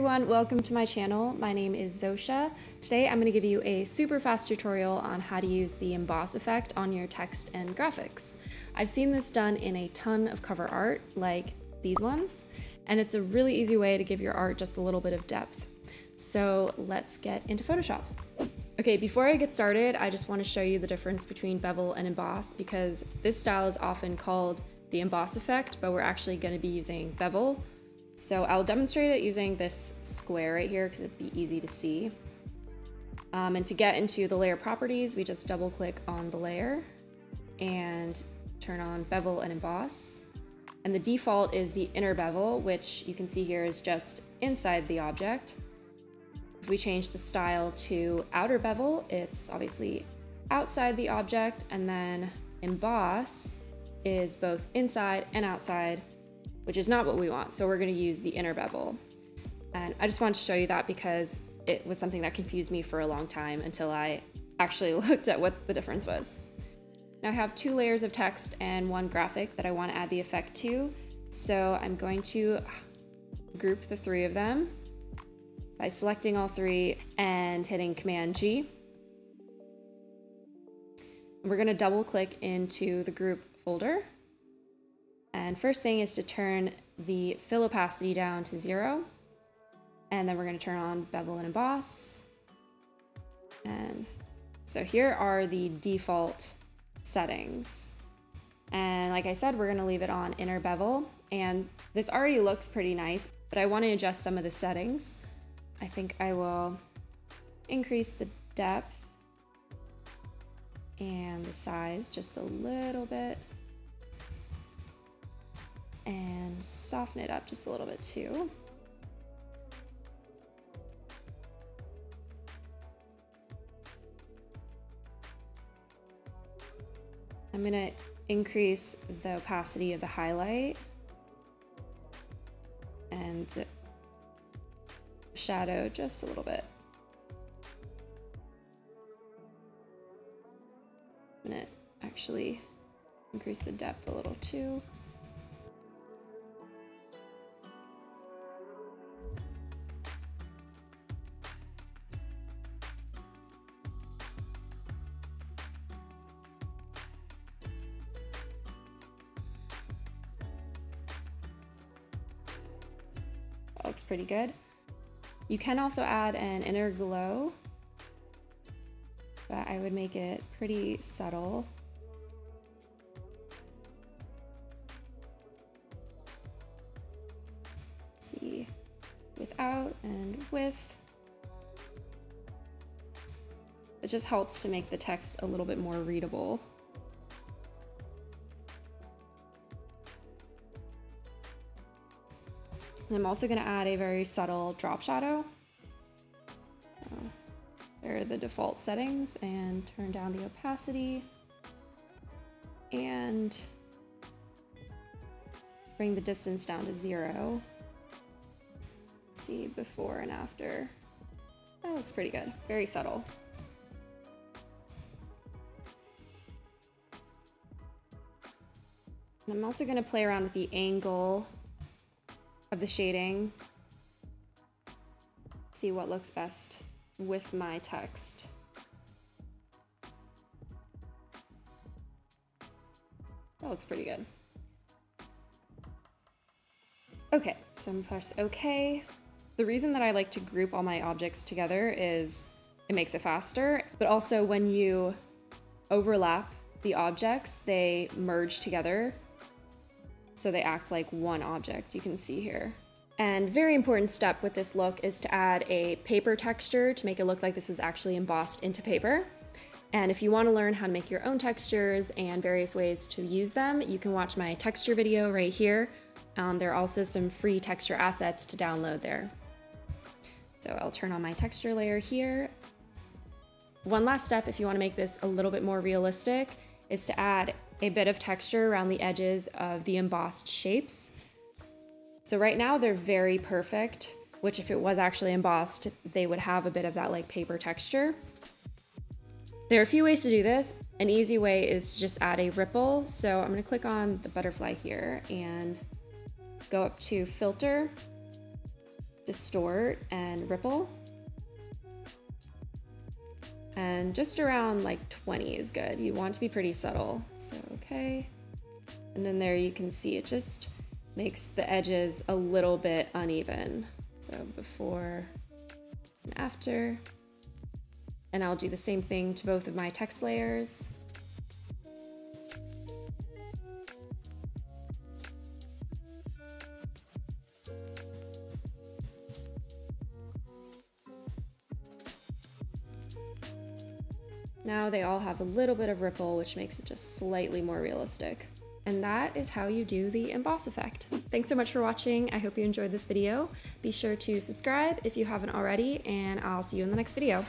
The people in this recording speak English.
everyone, welcome to my channel. My name is Zosia. Today I'm going to give you a super fast tutorial on how to use the emboss effect on your text and graphics. I've seen this done in a ton of cover art like these ones, and it's a really easy way to give your art just a little bit of depth. So let's get into Photoshop. Okay, before I get started, I just want to show you the difference between bevel and emboss because this style is often called the emboss effect, but we're actually going to be using bevel. So I'll demonstrate it using this square right here because it'd be easy to see. And to get into the layer properties, we just double click on the layer and turn on bevel and emboss. And the default is the inner bevel, which you can see here is just inside the object. If we change the style to outer bevel, it's obviously outside the object, and then emboss is both inside and outside, which is not what we want. So we're going to use the inner bevel. And I just wanted to show you that because it was something that confused me for a long time until I actually looked at what the difference was. Now I have two layers of text and one graphic that I want to add the effect to. So I'm going to group the three of them by selecting all three and hitting Command G. And we're going to double click into the group folder. And first thing is to turn the fill opacity down to 0. And then we're going to turn on bevel and emboss. And so here are the default settings. And like I said, we're going to leave it on inner bevel. And this already looks pretty nice, but I want to adjust some of the settings. I think I will increase the depth and the size just a little bit, and soften it up just a little bit too. I'm gonna increase the opacity of the highlight and the shadow just a little bit. I'm gonna actually increase the depth a little too. That looks pretty good. You can also add an inner glow, but I would make it pretty subtle. Let's see, without and with. It just helps to make the text a little bit more readable. And I'm also going to add a very subtle drop shadow. There are the default settings, and turn down the opacity and bring the distance down to 0. Let's see before and after. That looks pretty good. Very subtle. And I'm also going to play around with the angle of the shading, see what looks best with my text. That looks pretty good. Okay, so I'm gonna press OK. The reason that I like to group all my objects together is it makes it faster, but also when you overlap the objects, they merge together. So they act like one object, you can see here. And very important step with this look is to add a paper texture to make it look like this was actually embossed into paper. And if you want to learn how to make your own textures and various ways to use them, you can watch my texture video right here. There are also some free texture assets to download there. So I'll turn on my texture layer here. One last step, if you want to make this a little bit more realistic, is to add a bit of texture around the edges of the embossed shapes. So right now they're very perfect, which if it was actually embossed, they would have a bit of that like paper texture. There are a few ways to do this. An easy way is to just add a ripple. So I'm gonna click on the butterfly here and go up to Filter, distort and ripple. And just around like 20 is good. You want to be pretty subtle. So, okay. And then there you can see it just makes the edges a little bit uneven. So before and after. And I'll do the same thing to both of my text layers. Now they all have a little bit of ripple, which makes it just slightly more realistic. And that is how you do the emboss effect. Thanks so much for watching. I hope you enjoyed this video. Be sure to subscribe if you haven't already, and I'll see you in the next video.